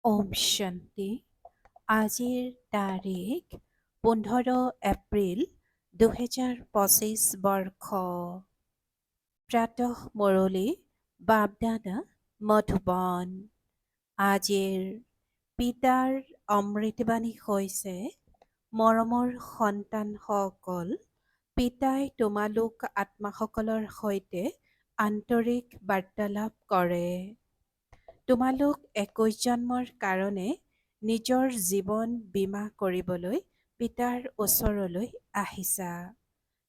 ওম শান্তি। আজিৰ তাৰিখ 15 এপ্ৰিল 2025 বৰ্ষ। প্ৰাতঃ মুৰলী বাবদাদা মধুবন। আজিৰ পিতাৰ অমৃতবাণী হৈছে, মৰমৰ সন্তানসকল, পিতাই তোমালোক আত্মাসকলৰ সৈতে আন্তৰিক বাৰ্তালাপ কৰে। তোমালোক 21 জন্মৰ কাৰণে নিজৰ জীৱন বীমা কৰিবলৈ পিতাৰ ওচৰলৈ আহিছা।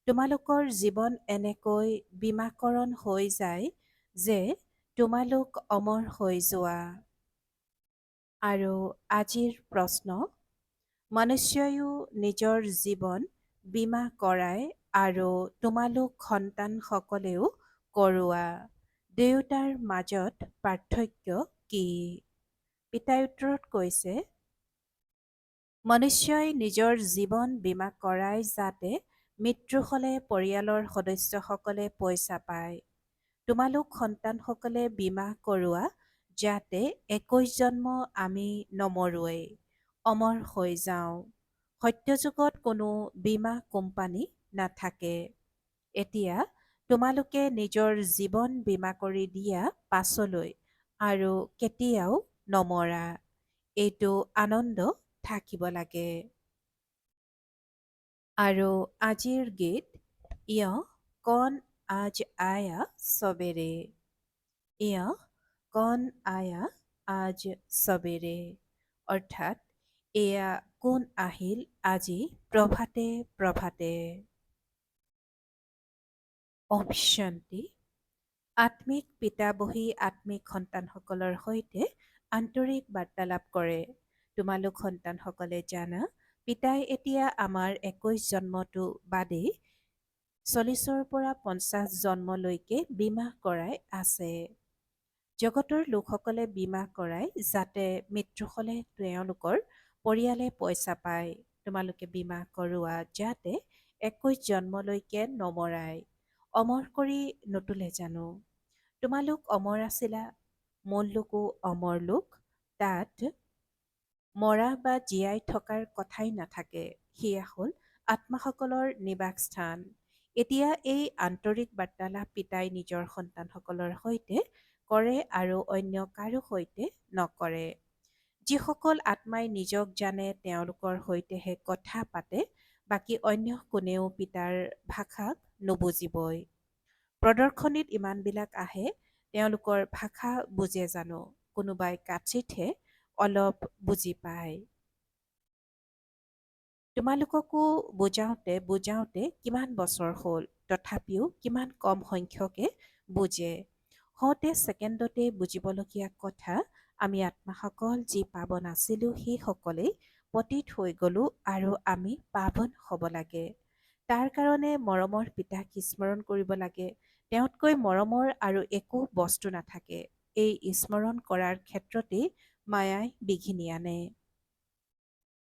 তোমালোকৰ জীৱন এনেকৈ বীমাকৰণ হৈ যায় যে তোমালোক অমৰ হৈ যোৱা। আৰু আজিৰ প্ৰশ্ন, মনুষ্যয়ো নিজৰ জীৱন বীমা কৰায় আৰু তোমালোক সন্তানসকলেও কৰোৱা। দুয়োটাৰ মাজত পাৰ্থক্য কি? পিতাই উত্তৰত কৈছে, মনুষ্যই নিজৰ জীৱন বীমা কৰায় যাতে মৃত্যু হ'লে পৰিয়ালৰ সদস্যসকলে পইচা পায়। তোমালোক সন্তানসকলে বীমা কৰোৱা যাতে 21 জন্ম আমি নমৰোৱেই, অমৰ হৈ যাওঁ। সত্যযুগত কোনো বীমা কোম্পানী নাথাকে। এতিয়া তোমালোকে নিজৰ জীৱন বীমা কৰি দিয়া পাছলৈ আৰু কেতিয়াও নমৰা। এইটো আনন্দ থাকিব লাগে। আৰু আজিৰ গীত, ইয় কণ আজ আয়া সবেৰে। ইয় কণ আয়া আজ সবেৰে, অৰ্থাৎ এয়া কোন আহিল আজি প্ৰভাতে প্ৰভাতে। ওম শান্তি। আত্মিক পিতা বহি আত্মিক সন্তানসকলৰ সৈতে আন্তৰিক বাৰ্তালাপ কৰে। তোমালোক সন্তানসকলে জানা, পিতাই এতিয়া আমাৰ 21 জন্মটো বাদেই 40ৰ পৰা 50 জন্মলৈকে বীমা কৰাই আছে। জগতৰ লোকসকলে বীমা কৰায় যাতে মৃত্যু হ'লে তেওঁলোকৰ পৰিয়ালে পইচা পায়। তোমালোকে বীমা কৰোৱা যাতে 21 জন্মলৈকে নমৰায়। অমৰ কৰি নতুলে জানো। তোমালোক অমৰ আছিলা, মূল লোকো অমৰ লোক। তাত মৰা বা জীয়াই থকাৰ কথাই নাথাকে। সেয়া হ'ল আত্মাসকলৰ নিবাসস্থান। এতিয়া এই আন্তৰিক বাৰ্তালাপ পিতাই নিজৰ সন্তানসকলৰ সৈতে কৰে আৰু অন্য কাৰো সৈতে নকৰে। যিসকল আত্মাই নিজক জানে তেওঁলোকৰ সৈতেহে কথা পাতে, বাকী অন্য কোনেও পিতাৰ ভাষাক নুবুজিবই। প্ৰদৰ্শনীত ইমানবিলাক আহে, তেওঁলোকৰ ভাষা বুজে জানো? কোনোবাই কাচিতহে অলপ বুজি পায়। তোমালোককো বুজাওঁতে বুজাওঁতে কিমান বছৰ হ'ল, তথাপিও কিমান কম সংখ্যকে বুজে। হওঁতে ছেকেণ্ডতে বুজিবলগীয়া কথা আমি আত্মাসকল যি পাৱন আছিলোঁ সেইসকলেই পতিত হৈ গ'লোঁ আৰু আমি পাৱন হ'ব লাগে। তাৰ কাৰণে মৰমৰ পিতাক স্মৰণ কৰিব লাগে। তেওঁতকৈ মৰমৰ আৰু একো বস্তু নাথাকে। এই স্মৰণ কৰাৰ ক্ষেত্ৰতেই মায়াই বিঘিনি আনে।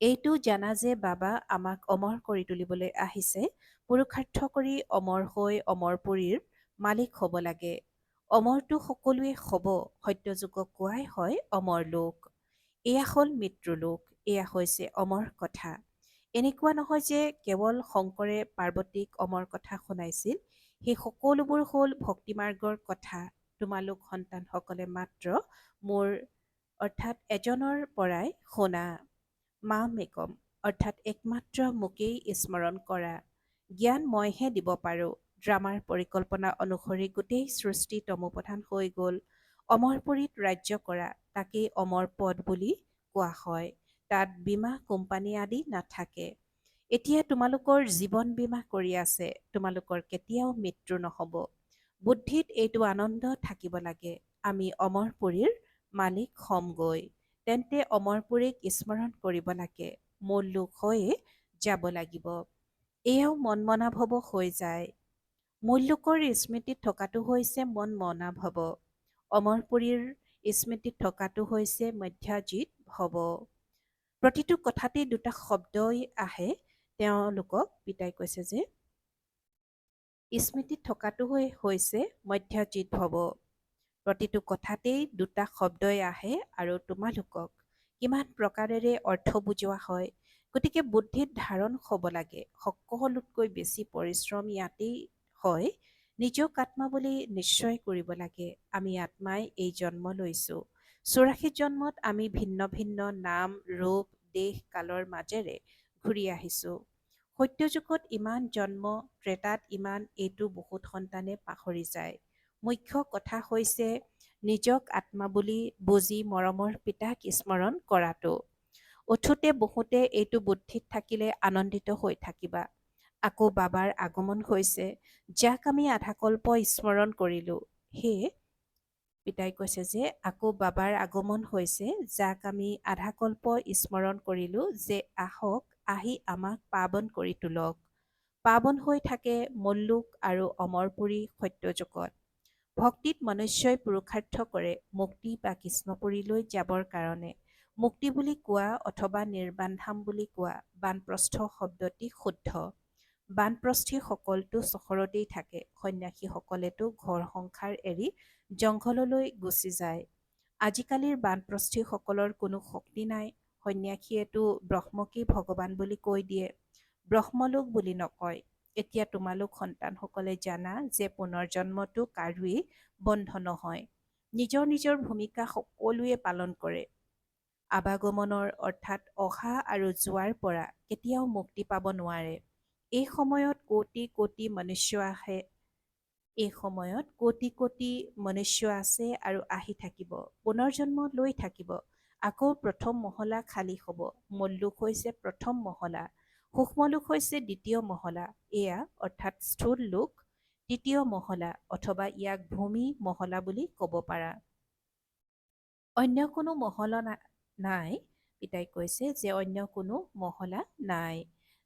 এইটো জানা যে বাবা আমাক অমৰ কৰি তুলিবলৈ আহিছে, পুৰুষাৰ্থ কৰি অমৰ হৈ অমৰপুৰীৰ মালিক হ'ব লাগে। অমৰটো সকলোৱে হ'ব, সত্যযুগক কোৱাই হয় অমৰ লোক। এয়া হ'ল মৃত্যুলোক, এয়া হৈছে অমৰ কথা। এনেকুৱা নহয় যে কেৱল শংকৰে পাৰ্বতীক অমৰ কথা শুনাইছিল, সেই সকলোবোৰ হ'ল ভক্তিমাৰ্গৰ কথা। তোমালোক সন্তানসকলে মাত্ৰ মোৰ অৰ্থাৎ এজনৰ পৰাই শুনা। মাম একম, অৰ্থাৎ একমাত্ৰ মোকেই স্মৰণ কৰা। জ্ঞান মইহে দিব পাৰোঁ। ড্ৰামাৰ পৰিকল্পনা অনুসৰি গোটেই সৃষ্টি তমোপ্ৰধান হৈ গ'ল। অমৰপুৰীত ৰাজ্য কৰা, তাকেই অমৰ পদ বুলি কোৱা হয়। তাত বীমা কোম্পানী আদি নাথাকে। এতিয়া তোমালোকৰ জীৱন বীমা কৰি আছে, তোমালোকৰ কেতিয়াও মৃত্যু নহ'ব। বুদ্ধিত এইটো আনন্দ থাকিব লাগে, আমি অমৰপুৰীৰ মালিক হ'মগৈ। তেন্তে অমৰপুৰীক স্মৰণ কৰিব লাগে, মূল লোক হৈয়ে যাব লাগিব। এয়াও মন মনা ভৱ হৈ যায়। মূল লোকৰ স্মৃতিত থকাটো হৈছে মন মনা ভৱ। অমৰপুৰীৰ স্মৃতিত থকাটো হৈছে মধ্যাজিত ভৱ। প্ৰতিটো কথাতেই দুটা শব্দই আহে। তেওঁলোকক পিতাই কৈছে যে স্মৃতিত থকাটো হৈছে মধ্যাজিত ভৱ। প্ৰতিটো কথাতেই দুটা শব্দই আহে আৰু তোমালোকক কিমান প্ৰকাৰেৰে অৰ্থ বুজোৱা হয়। গতিকে বুদ্ধিত ধাৰণ হ'ব লাগে। সকলোতকৈ বেছি পৰিশ্ৰম ইয়াতেই হয়। নিজক আত্মা বুলি নিশ্চয় কৰিব লাগে। আমি আত্মাই এই জন্ম লৈছোঁ। 84 জন্মত আমি ভিন্ন ভিন্ন নাম, ৰূপ, দেশ, কালৰ মাজেৰে ঘূৰি আহিছোঁ। সত্যযুগত ইমান জন্ম, ত্ৰেতাত ইমান, এইটো বহুত সন্তানে পাহৰি যায়। মুখ্য কথা হৈছে নিজক আত্মা বুলি বুজি মৰমৰ পিতাক স্মৰণ কৰাটো। উঠোতে বহোতে এইটো বুদ্ধিত থাকিলে আনন্দিত হৈ থাকিবা। আকৌ বাবাৰ আগমন হৈছে, যাক আমি আধাকল্প স্মৰণ কৰিলোঁ। সেয়ে পিতাই কৈছে যে আকৌ বাবাৰ আগমন হৈছে, যাক আমি আধাকল্প স্মৰণ কৰিলোঁ, যে আহক, আহি আমাক পাৱন কৰি তোলক। পাৱন হৈ থাকে মল্লুক আৰু অমৰপুৰী সত্যযুগত। ভক্তিত মনুষ্যই পুৰুষাৰ্থ কৰে মুক্তি বা কৃষ্ণপুৰীলৈ যাবৰ কাৰণে। মুক্তি বুলি কোৱা অথবা নিৰ্বাণধাম বুলি কোৱা বানপ্ৰস্থ শব্দটি শুদ্ধ। বানপ্ৰস্থীসকলতো চহৰতেই থাকে, সন্ন্যাসীসকলেতো ঘৰ সংসাৰ এৰি জংঘললৈ গুচি যায়। আজিকালিৰ বানপ্ৰস্থীসকলৰ কোনো শক্তি নাই। সন্ন্যাসীয়েতো ব্ৰহ্মকেই ভগৱান বুলি কৈ দিয়ে, ব্ৰহ্মলোক বুলি নকয়। এতিয়া তোমালোক সন্তানসকলে জানা যে পুনৰ্জন্মটো কাৰোৱেই বন্ধ নহয়। নিজৰ নিজৰ ভূমিকা সকলোৱে পালন কৰে। আৱাগমনৰ অৰ্থাৎ অহা আৰু যোৱাৰ পৰা কেতিয়াও মুক্তি পাব নোৱাৰে। এই সময়ত কোটি কোটি মনুষ্য আহে। এই সময়ত কোটি কোটি মনুষ্য আছে আৰু আহি থাকিব, পুনৰ্জন্ম লৈ থাকিব। আকৌ প্ৰথম মহলা খালী হ'ব। মূললোক হৈছে প্ৰথম মহলা, সূক্ষ্মলোক হৈছে দ্বিতীয় মহলা, এয়া অৰ্থাৎ স্থূল লোক তৃতীয় মহলা, অথবা ইয়াক ভূমি মহলা বুলি ক'ব পাৰা। অন্য কোনো মহলা নাই। পিতাই কৈছে যে অন্য কোনো মহলা নাই।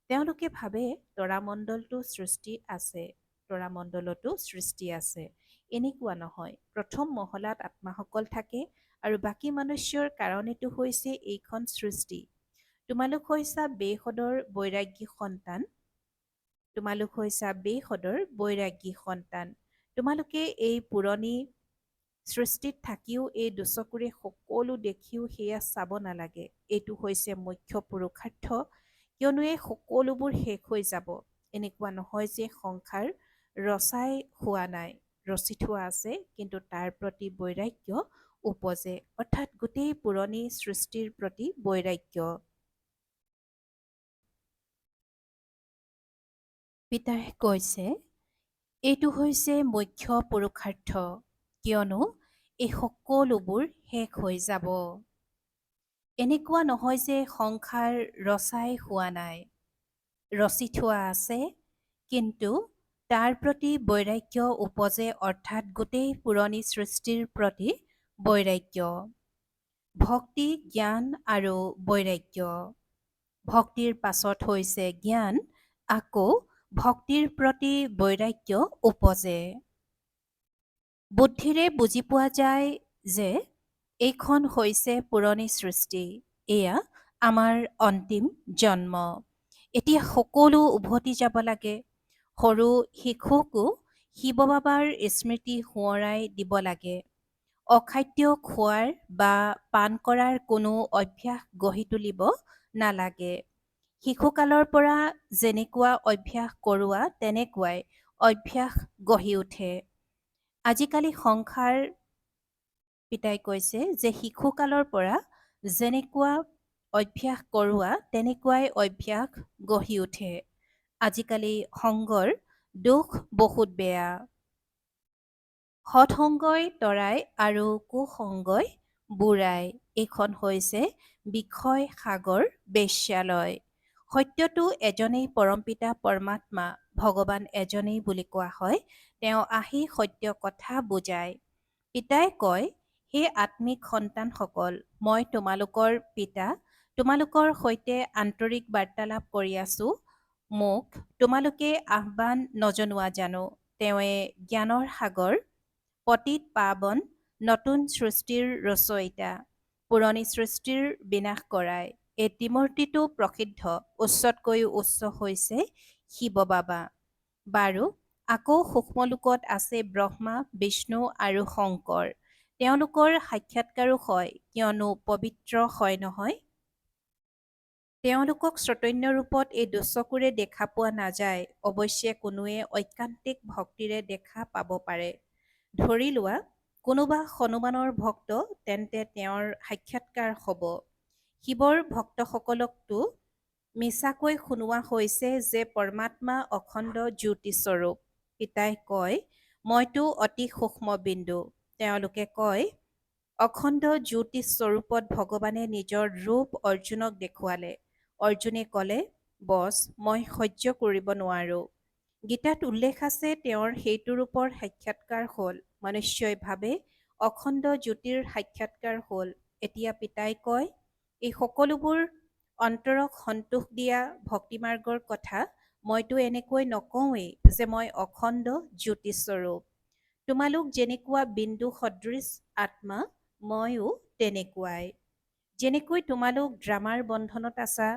তেওঁলোকে ভাবে তৰামণ্ডলটো সৃষ্টি আছে, তৰামণ্ডলতো সৃষ্টি আছে। এনেকুৱা নহয়। প্ৰথম মহলাত আত্মাসকল থাকে আৰু বাকী মনুষ্যৰ কাৰণেটো হৈছে এইখন সৃষ্টি। তোমালোক হৈছা বেসদৰ বৈৰাগ্যিক সন্তান। তোমালোক হৈছা বেসদৰ বৈৰাগ্যিক সন্তান। তোমালোকে এই পুৰণি সৃষ্টিত থাকিও এই দুচকুৰে সকলো দেখিও সেয়া চাব নালাগে। এইটো হৈছে মুখ্য পুৰুষাৰ্থ, কিয়নো এই সকলোবোৰ শেষ হৈ যাব। এনেকুৱা নহয় যে সংসাৰ ৰচাই হোৱা নাই, ৰচি থোৱা আছে, কিন্তু তাৰ প্ৰতি বৈৰাগ্য উপজে, অৰ্থাৎ গোটেই পুৰণি সৃষ্টিৰ প্ৰতি বৈৰাগ্য। পিতাই কৈছে এইটো হৈছে মুখ্য পুৰুষাৰ্থ, কিয়নো এই সকলোবোৰ শেষ হৈ যাব। এনেকুৱা নহয় যে সংসাৰ ৰচাই হোৱা নাই, ৰচি থোৱা আছে, কিন্তু তাৰ প্ৰতি বৈৰাগ্য উপজে, অৰ্থাৎ গোটেই পুৰণি সৃষ্টিৰ প্ৰতি বৈৰাগ্য। ভক্তি, জ্ঞান আৰু বৈৰাগ্য। ভক্তিৰ পাছত হৈছে জ্ঞান, আকৌ ভক্তিৰ প্ৰতি বৈৰাগ্য উপজে। বুদ্ধিৰে বুজি পোৱা যায় যে এইখন হৈছে পুৰণি সৃষ্টি, এয়া আমাৰ অন্তিম জন্ম। এতিয়া সকলো উভতি যাব লাগে। সৰু শিশুকো শিৱ বাবাৰ স্মৃতি সোঁৱৰাই দিব লাগে। অখাদ্য খোৱাৰ বা পান কৰাৰ কোনো অভ্যাস গঢ়ি তুলিব নালাগে। শিশুকালৰ পৰা যেনেকুৱা অভ্যাস কৰোৱা তেনেকুৱাই অভ্যাস গঢ়ি উঠে। আজিকালি সংসাৰ, পিতাই কৈছে যে শিশুকালৰ পৰা যেনেকুৱা অভ্যাস কৰোৱা তেনেকুৱাই অভ্যাস গঢ়ি উঠে। আজিকালি সংগৰ দোষ বহুত বেয়া। সৎসংগই তৰাই আৰু কুসংগই বুঢ়াই। এইখন হৈছে বিষয় সাগৰ বেশ্যালয়। সত্যটো এজনেই পৰমপিতা পৰমাত্মা, ভগৱান এজনেই বুলি কোৱা হয়। তেওঁ আহি সত্য কথা বুজায়। পিতাই কয়, হে আত্মিক সন্তানসকল, মই তোমালোকৰ পিতা, তোমালোকৰ সৈতে আন্তৰিক বাৰ্তালাপ কৰি আছো। মোক তোমালোকে আহ্বান নজনোৱা জানো। তেওঁৱে জ্ঞানৰ সাগৰ, পতিত পাৱন, নতুন সৃষ্টিৰ ৰচয়িতা, পুৰণি সৃষ্টিৰ বিনাশ কৰায়। এই ত্ৰিমূৰ্তিটো প্ৰসিদ্ধ, উচ্চতকৈও উচ্চ হৈছে শিৱ বাবা। বাৰু আকৌ সূক্ষ্মলোকত আছে ব্ৰহ্মা, বিষ্ণু আৰু শংকৰ। তেওঁলোকৰ সাক্ষাৎকাৰো হয়, কিয়নো পবিত্ৰ হয় নহয়। তেওঁলোকক চৈতন্য ৰূপত এই দুচকুৰে দেখা পোৱা নাযায়, অৱশ্যে কোনোৱে ঐকান্তিক ভক্তিৰে দেখা পাব পাৰে। ধৰি লোৱা কোনোবা হনুমানৰ ভক্ত, তেন্তে তেওঁৰ সাক্ষাৎকাৰ হ'ব। শিৱৰ ভক্তসকলকতো মিছাকৈ শুনোৱা হৈছে যে পৰমাত্মা অখণ্ড জ্যোতিস্বৰূপ। পিতাই কয়, মইতো অতি সূক্ষ্ম বিন্দু। তেওঁলোকে কয়, অখণ্ড জ্যোতিস্বৰূপত ভগৱানে নিজৰ ৰূপ অৰ্জুনক দেখুৱালে। অৰ্জুনে ক'লে, বছ, মই সহ্য কৰিব নোৱাৰো। গীতাত উল্লেখ আছে তেওঁৰ সেইটো ৰূপৰ সাক্ষাৎকাৰ হ'ল। মনুষ্যই ভাবে অখণ্ড জ্যোতিৰ সাক্ষাৎকাৰ হ'ল। এতিয়া পিতাই কয়, এই সকলোবোৰ অন্তৰক সন্তোষ দিয়া ভক্তিমাৰ্গৰ কথা। মইতো এনেকৈ নকওঁৱেই যে মই অখণ্ড জ্যোতিস্বৰূপ। তোমালোক যেনেকুৱা বিন্দু সদৃশ আত্মা, ময়ো তেনেকুৱাই। যেনেকৈ তোমালোক ড্ৰামাৰ বন্ধনত আছা,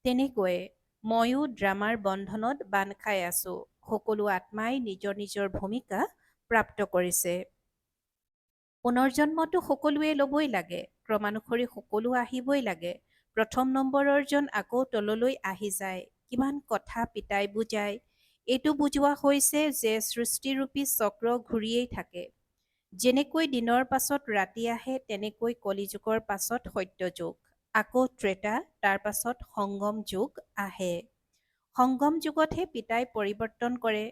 তেনেকৈয়ে ময়ো ড্ৰামাৰ বন্ধনত বান্ধ খাই আছো। সকলো আত্মাই নিজৰ নিজৰ ভূমিকা প্ৰাপ্ত কৰিছে। পুনৰ্জন্মটো সকলোৱে ল'বই লাগে, ক্ৰমানুসৰি সকলো আহিবই লাগে। প্ৰথম নম্বৰৰ জন আকৌ তললৈ আহি যায়। কিমান কথা পিতাই বুজায়। এইটো বুজোৱা হৈছে যে সৃষ্টিৰূপী চক্ৰ ঘূৰিয়েই থাকে। যেনেকৈ দিনৰ পাছত ৰাতি আহে, তেনেকৈ কলিযুগৰ পাছত সত্যযুগ, আকৌ ত্ৰেতা, তাৰ পাছত সংগম যুগ আহে। সংগম যুগতহে পিতাই পৰিৱৰ্তন কৰে।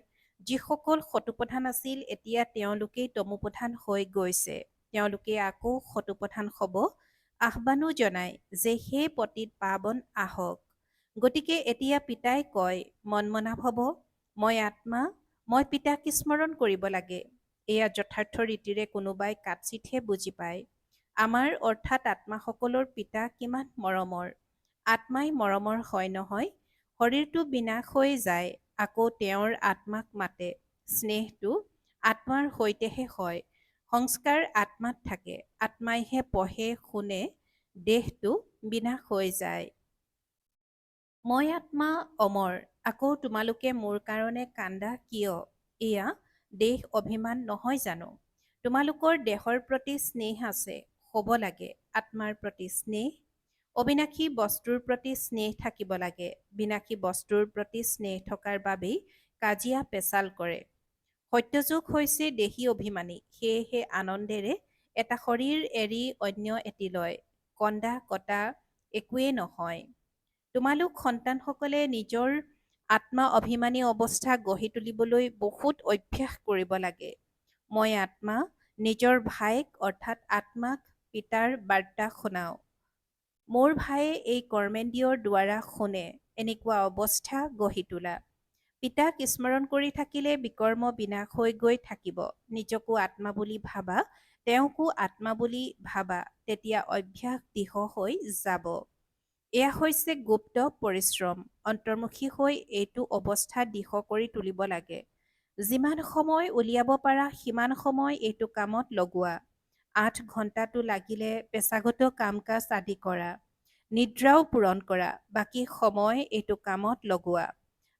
যিসকল শতোপ্ৰধান আছিল, এতিয়া তেওঁলোকেই তমোপ্ৰধান হৈ গৈছে। তেওঁলোকে আকৌ শতোপ্ৰধান হ'ব। আহ্বানো জনায় যে হে পতিত পাৱন আহক। গতিকে এতিয়া পিতাই কয়, মনমনা ভৱ, মই আত্মা, মই পিতাক স্মৰণ কৰিব লাগে। এয়া যথাৰ্থ ৰীতিৰে কোনোবাই কাৎচিতহে বুজি পায়। আমাৰ অৰ্থাৎ আত্মাসকলৰ পিতা কিমান মৰমৰ। আত্মাই মৰমৰ হয় নহয়। শৰীৰটো বিনাশ হৈ যায়, আকৌ তেওঁৰ আত্মাক মাতে। স্নেহটো আত্মাৰ সৈতেহে হয়। সংস্কাৰ আত্মাত থাকে। আত্মাইহে পঢ়ে শুনে, দেহটো বিনাশ হৈ যায়। মই আত্মা অমৰ। আকৌ তোমালোকে মোৰ কাৰণে কান্দা কিয়? এয়া দেহ অভিমান নহয় জানো? তোমালোকৰ দেহৰ প্ৰতি স্নেহ আছে, হ'ব লাগে। আত্মাৰ প্ৰতি স্নেহ, অবিনাশী বস্তুৰ প্ৰতি স্নেহ থাকিব লাগে। বিনাশী বস্তুৰ প্ৰতি স্নেহ থকাৰ বাবেই কাজিয়া পেচাল কৰে। সত্যযুগ হৈছে দেহী অভিমানী, সেয়েহে আনন্দেৰে এটা শৰীৰ এৰি অন্য এটি লয়। কন্দা কটা একোৱেই নহয়। তোমালোক সন্তানসকলে নিজৰ আত্মা অভিমানী অৱস্থা গঢ়ি তুলিবলৈ বহুত অভ্যাস কৰিব লাগে। মই আত্মা নিজৰ ভাইক অৰ্থাৎ আত্মাক পিতাৰ বাৰ্তা শুনাও। মোৰ ভায়ে এই কৰ্মেন্দ্ৰিয়ৰ দ্বাৰা শুনে। এনেকুৱা অৱস্থা গঢ়ি তোলা। পিতাক স্মৰণ কৰি থাকিলে বিকৰ্ম বিনাশ হৈ গৈ থাকিব। নিজকো আত্মা বুলি ভাবা, তেওঁকো আত্মা বুলি ভাবা, তেতিয়া অভ্যাস দৃঢ় হৈ যাব। এয়া হৈছে গুপ্ত পৰিশ্ৰম। অন্তৰ্মুখী হৈ এইটো অৱস্থা দৃঢ় কৰি তুলিব লাগে। যিমান সময় উলিয়াব পাৰা সিমান সময় এইটো কামত লগোৱা। 8 ঘণ্টাটো লাগিলে পেছাগত কাম কাজ আদি কৰা, নিদ্ৰাও পূৰণ কৰা, বাকী সময় এইটো কামত লগোৱা।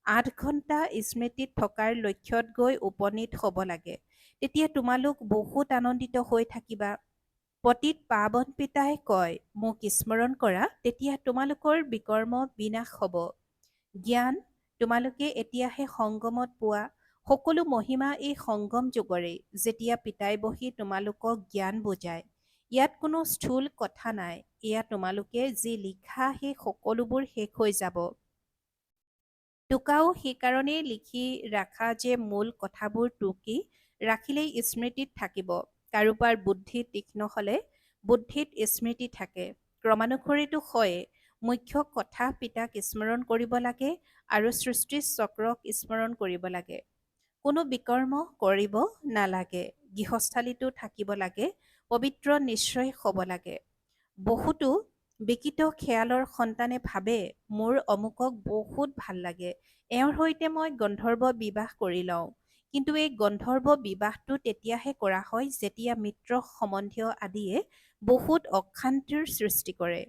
8 ঘণ্টা স্মৃতিত থকাৰ লক্ষ্যত গৈ উপনীত হ'ব লাগে। তেতিয়া তোমালোক বহুত আনন্দিত হৈ থাকিবা। পতিত পাৱন পিতাই কয়, মোক স্মৰণ কৰা, তেতিয়া তোমালোকৰ বিকৰ্ম বিনাশ হ'ব। জ্ঞান তোমালোকে এতিয়াহে সংগমত পোৱা। সকলো মহিমা এই সংগম যুগৰেই, যেতিয়া পিতাই বহি তোমালোকক জ্ঞান বুজায়। ইয়াত কোনো স্থূল কথা নাই। এয়া তোমালোকে যি লিখা সেই সকলোবোৰ শেষ হৈ যাব। টোকাও সেইকাৰণেই লিখি ৰাখা যে মূল কথাবোৰ টুকি ৰাখিলেই স্মৃতিত থাকিব। কাৰোবাৰ বুদ্ধি তীক্ষ্ণ হ'লে বুদ্ধিত স্মৃতি থাকে। ক্ৰমানুসৰিতো হয়ে। মুখ্য কথা পিতাক স্মৰণ কৰিব লাগে আৰু সৃষ্টি চক্ৰক স্মৰণ কৰিব লাগে। কোনো বিকৰ্ম কৰিব নালাগে। গৃহস্থালীতো থাকিব লাগে। পবিত্ৰ নিশ্চয় হ'ব লাগে। বহুতো বিকৃত খেয়ালৰ সন্তানে ভাবে, মোৰ অমুকক বহুত ভাল লাগে, এওঁৰ সৈতে মই গন্ধৰ্ব বিবাহ কৰি লওঁ। কিন্তু এই গন্ধৰ্ব বিবাহটো তেতিয়াহে কৰা হয় যেতিয়া মিত্ৰ সম্বন্ধীয় আদিয়ে বহুত অশান্তিৰ সৃষ্টি কৰে।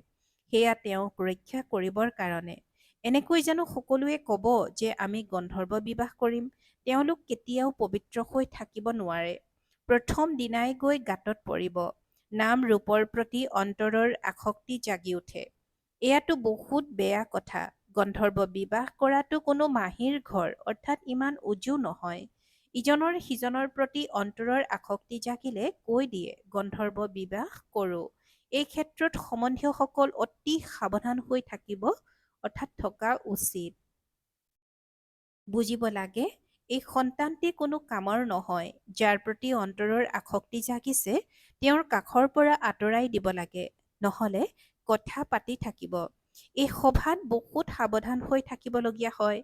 সেয়া তেওঁক ৰক্ষা কৰিবৰ কাৰণে। এনেকৈ জানো সকলোৱে ক'ব যে আমি গন্ধৰ্ব বিবাহ কৰিম? তেওঁলোক কেতিয়াও পবিত্ৰ হৈ থাকিব নোৱাৰে। প্ৰথম দিনাই গৈ গাঁতত পৰিব। নাম ৰূপৰ প্ৰতি অন্তৰৰ আসক্তি জাগি উঠে। এয়াতো বহুত বেয়া কথা। গন্ধৰ্ব বিবাহ কৰাটো কোনো মাহীৰ ঘৰ, অৰ্থাৎ ইমান উজু নহয়। ইজনৰ সিজনৰ প্ৰতি অন্তৰৰ আসক্তি জাগিলে কৈ দিয়ে গন্ধৰ্ব বিবাহ কৰোঁ। এই ক্ষেত্ৰত সম্বন্ধীয়সকল অতি সাৱধান হৈ থাকিব, অৰ্থাৎ থকা উচিত। বুজিব লাগে এই সন্তানটি কোনো কামৰ নহয়। যাৰ প্ৰতি অন্তৰৰ আসক্তি জাগিছে তেওঁৰ কাষৰ পৰা আঁতৰাই দিব লাগে, নহ'লে কথা পাতি থাকিব। এই সভাত বহুত সাৱধান হৈ থাকিবলগীয়া হয়।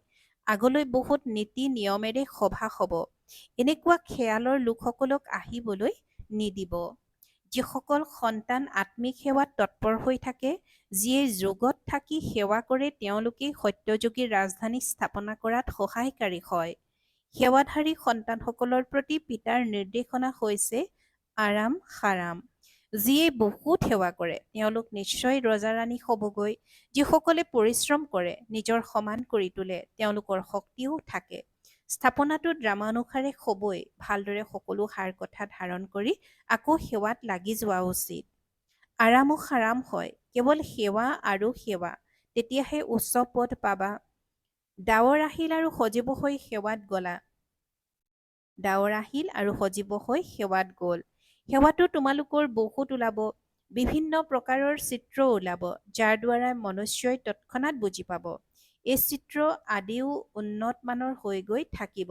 আগলৈ বহুত নীতি নিয়মেৰে সভা হ'ব। এনেকুৱা খেয়ালৰ লোকসকলক আহিবলৈ নিদিব। যিসকল সন্তান আত্মিক সেৱাত তৎপৰ হৈ থাকে, যিয়ে যোগত থাকি সেৱা কৰে, তেওঁলোকেই সত্যযুগীৰ ৰাজধানী স্থাপনা কৰাত সহায়কাৰী হয়। সেৱাধাৰী সন্তানসকলৰ প্ৰতি পিতাৰ নিৰ্দেশনা হৈছে আৰাম সাৰাম। যিয়ে বহুত সেৱা কৰে তেওঁলোক নিশ্চয় ৰজা-ৰাণী হ'বগৈ। যিসকলে পৰিশ্ৰম কৰে, নিজৰ সমান কৰি তোলে, তেওঁলোকৰ শক্তিও থাকে। স্থাপনাটো ড্ৰামানুসাৰে হ'বই। ভালদৰে সকলো সাৰ কথা ধাৰণ কৰি আকৌ সেৱাত লাগি যোৱা উচিত। আৰামো সাৰাম হয়, কেৱল সেৱা আৰু সেৱা, তেতিয়াহে উচ্চ পদ পাবা। ডাৱৰ আহিল আৰু সজীৱ হৈ সেৱাত গ'লা। ডাৱৰ আহিল আৰু সজীৱ হৈ সেৱাত গ'ল। সেৱাটো তোমালোকৰ বহুত ওলাব। বিভিন্ন প্ৰকাৰৰ চিত্ৰ ওলাব, যাৰ দ্বাৰা মনুষ্যই তৎক্ষণাৎ বুজি পাব। এই চিত্ৰ আদিও উন্নত মানৰ হৈ গৈ থাকিব।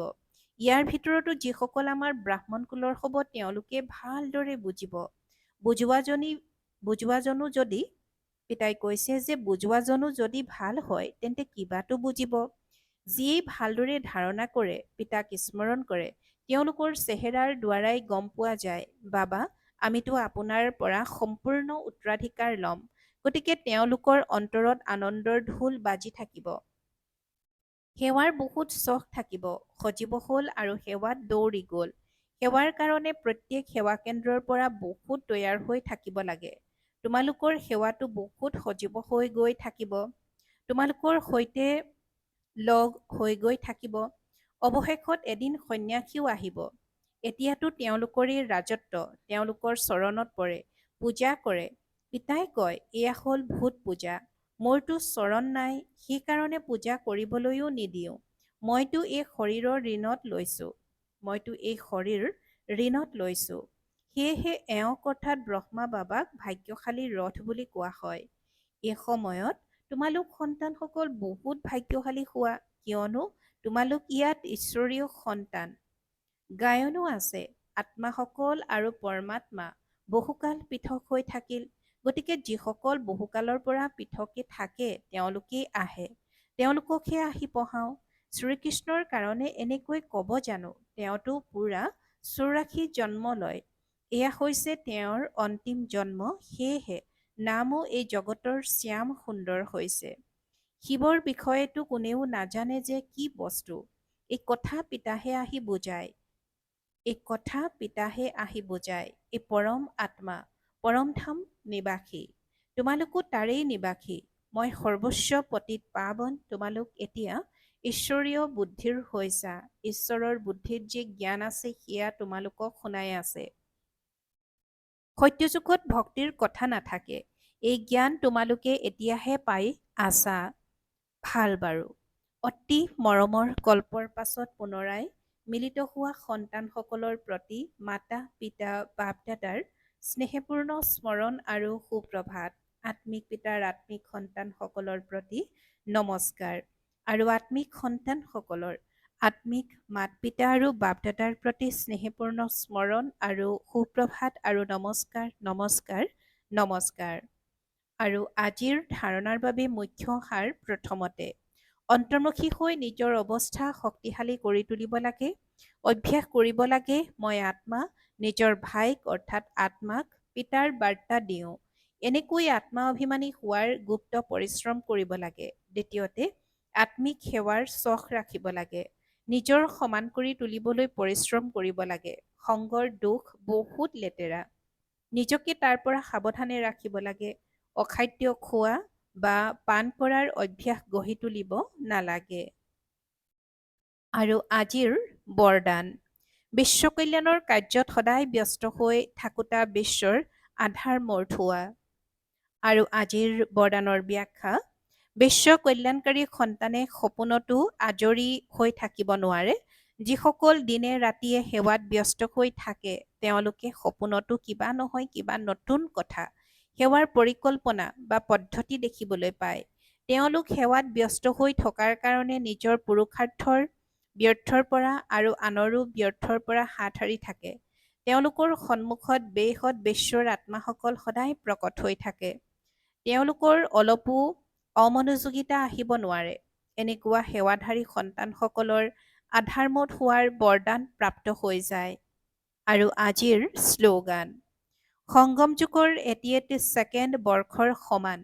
ইয়াৰ ভিতৰতো যিসকল আমাৰ ব্ৰাহ্মণ কুলৰ হ'ব, তেওঁলোকে ভালদৰে বুজিব। বুজোৱাজনো যদি পিতাই কৈছে যে বুজোৱাজনো যদি ভাল হয়, তেন্তে কিবাটো বুজিব। যিয়েই ভালদৰে ধাৰণা কৰে, পিতাক স্মৰণ কৰে, তেওঁলোকৰ চেহেৰাৰ দ্বাৰাই গম পোৱা যায়, বাবা আমিতো আপোনাৰ পৰা সম্পূৰ্ণ উত্তৰাধিকাৰ ল'ম। গতিকে তেওঁলোকৰ অন্তৰত আনন্দৰ ঢোল বাজি থাকিব। সেৱাৰ বহুত চখ থাকিব। সজীৱ হ'ল আৰু সেৱাত দৌৰি গ'ল। সেৱাৰ কাৰণে প্ৰত্যেক সেৱা কেন্দ্ৰৰ পৰা বহুত তৈয়াৰ হৈ থাকিব লাগে। তোমালোকৰ সেৱাটো বহুত সজীৱ হৈ গৈ থাকিব। তোমালোকৰ সৈতে লগ হৈ গৈ থাকিব। অৱশেষত এদিন সন্ন্যাসীও আহিব। এতিয়াতো তেওঁলোকৰেই ৰাজত্ব, তেওঁলোকৰ চৰণত পৰে, পূজা কৰে। পিতাই কয় এয়া হ'ল ভূত পূজা। মোৰতো চৰণ নাই, সেইকাৰণে পূজা কৰিবলৈও নিদিওঁ। মইতো এই শৰীৰৰ ঋণত লৈছোঁ। সেয়েহে এওঁক অৰ্থাৎ ব্ৰহ্মা বাবাক ভাগ্যশালী ৰথ বুলি কোৱা হয়। এই সময়ত তোমালোক সন্তানসকল বহুত ভাগ্যশালী হোৱা, কিয়নো তোমালোক ইয়াত ঈশ্বৰীয় সন্তান। গায়নো আছে, আত্মাসকল আৰু পৰমাত্মা বহুকাল পৃথক হৈ থাকিল। গতিকে যিসকল বহুকালৰ পৰা পৃথকে থাকে তেওঁলোকেই আহে। তেওঁলোককহে আহি পঢ়াওঁ। শ্ৰীকৃষ্ণৰ কাৰণে এনেকৈ ক'ব জানো, তেওঁতো পূৰা ৮৪ জন্ম লয়। এয়া হৈছে তেওঁৰ অন্তিম জন্ম, সেয়েহে নামো এই জগতৰ শ্যাম সুন্দৰ হৈছে। শিৱৰ বিষয়েতো কোনেও নাজানে যে কি বস্তু। এই কথা পিতাহে আহি বুজায়। এই পৰম আত্মা, পৰমধাম নিবাসী। তোমালোকো তাৰেই নিবাসী। মই সৰ্বস্ব পতিত পাৱন, তোমালোক এতিয়া ঈশ্বৰীয় বুদ্ধিৰ হৈছা। ঈশ্বৰৰ বুদ্ধিত যি জ্ঞান আছে সেয়া তোমালোকক শুনাই আছে। সত্যযুগত ভক্তিৰ কথা নাথাকে। এই জ্ঞান তোমালোকে এতিয়াহে পাই আছা। ভাল বাৰু। অতি মৰমৰ কল্পৰ পাছত পুনৰাই মিলিত হোৱা সন্তানসকলৰ প্ৰতি মাতা পিতা বাপ দাদাৰ স্নেহপূৰ্ণ স্মৰণ আৰু সুপ্ৰভাত। আত্মিক পিতাৰ আত্মিক সন্তানসকলৰ প্ৰতি নমস্কাৰ আৰু আত্মিক সন্তানসকলৰ আত্মিক মাত পিতা আৰু বাপ দাদাৰ প্ৰতি স্নেহপূৰ্ণ স্মৰণ আৰু সুপ্ৰভাত আৰু নমস্কাৰ। আৰু আজিৰ ধাৰণাৰ বাবে মুখ্য সাৰ প্ৰথমতে অন্তৰ্মুখী হৈ নিজৰ অৱস্থা শক্তিশালী কৰি তুলিব লাগে। অভ্যাস কৰিব লাগে মই আত্মা, নিজৰ ভাইক অৰ্থাৎ আত্মাক পিতাৰ বাৰ্তা দিওঁ। এনেকৈ আত্মা অভিমানী হোৱাৰ গুপ্ত পৰিশ্ৰম কৰিব লাগে। দ্বিতীয়তে আত্মিক সেৱাৰ চখ ৰাখিব লাগে। নিজৰ সমান কৰি তুলিবলৈ পৰিশ্ৰম কৰিব লাগে। সংগৰ দোষ বহুত লেতেৰা। নিজকে তাৰ পৰা সাৱধানে ৰাখিব লাগে। অখাদ্য খোৱা বা পান কৰাৰ অভ্যাস গঢ়ি তুলিব নালাগে। আৰু আজিৰ বৰদান, বিশ্ব কল্যাণৰ কাৰ্যত সদায় ব্যস্ত হৈ থাকোঁতা বিশ্বৰ আধাৰ মূৰ ধোৱা। আৰু আজিৰ বৰদানৰ ব্যাখ্যা। বিশ্ব কল্যাণকাৰী সন্তানে সপোনতো আজৰি হৈ থাকিব নোৱাৰে। যিসকল দিনে ৰাতিয়ে সেৱাত ব্যস্ত হৈ থাকে তেওঁলোকে সপোনতো কিবা নহয় কিবা নতুন কথা, সেৱাৰ পৰিকল্পনা বা পদ্ধতি দেখিবলৈ পায়। তেওঁলোক সেৱাত ব্যস্ত হৈ থকাৰ কাৰণে নিজৰ পুৰুষাৰ্থৰ ব্যৰ্থৰ পৰা আৰু আনৰো ব্যৰ্থৰ পৰা হাত সাৰি থাকে। তেওঁলোকৰ সন্মুখত বেশত বিশ্বৰ আত্মাসকল সদায় প্ৰকট হৈ থাকে। তেওঁলোকৰ অলপো অমনোযোগিতা আহিব নোৱাৰে। এনেকুৱা সেৱাধাৰী সন্তানসকলৰ আধাৰমত হোৱাৰ বৰদান প্ৰাপ্ত হৈ যায়। আৰু আজিৰ শ্লোগান। সংগম যুগৰ এটি এটি ছেকেণ্ড বৰ্ষৰ সমান,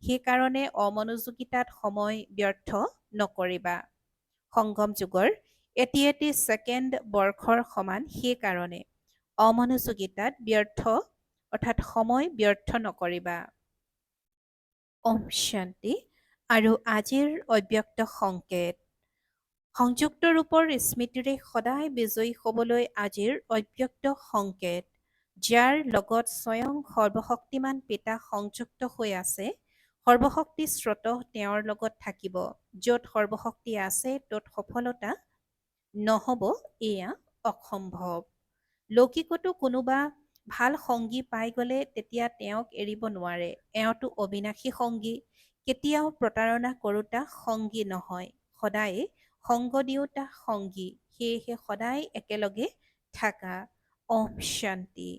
সেইকাৰণে অমনোযোগিতাত সময় ব্যৰ্থ নকৰিবা। সংগম যুগৰ এটি এটি ছেকেণ্ড বৰ্ষৰ সমান, সেইকাৰণে অমনোযোগিতাত অৰ্থাৎ সময় ব্যৰ্থ নকৰিবা। ওম শান্তি। আৰু আজিৰ অব্যক্ত সংকেত। সংযুক্ত ৰূপৰ স্মৃতিৰে সদায় বিজয়ী হ'বলৈ আজিৰ অব্যক্ত সংকেত। যাৰ লগত স্বয়ং সৰ্বশক্তিমান পিতা সংযুক্ত হৈ আছে, সৰ্বশক্তি স্ৰোত তেওঁৰ লগত থাকিব। য'ত সৰ্বশক্তি আছে ত'ত সফলতা নহ'ব, এয়া অসম্ভৱ। লৌকিকতো কোনোবা ভাল সংগী পাই গ'লে তেতিয়া তেওঁক এৰিব নোৱাৰে। এওঁতো অবিনাশী সংগী, কেতিয়াও প্ৰতাৰণা কৰোঁতা সংগী নহয়, সদায়ে সংগ দিওঁতা সংগী। সেয়েহে সদায় একেলগে থাকা। ওম শান্তি।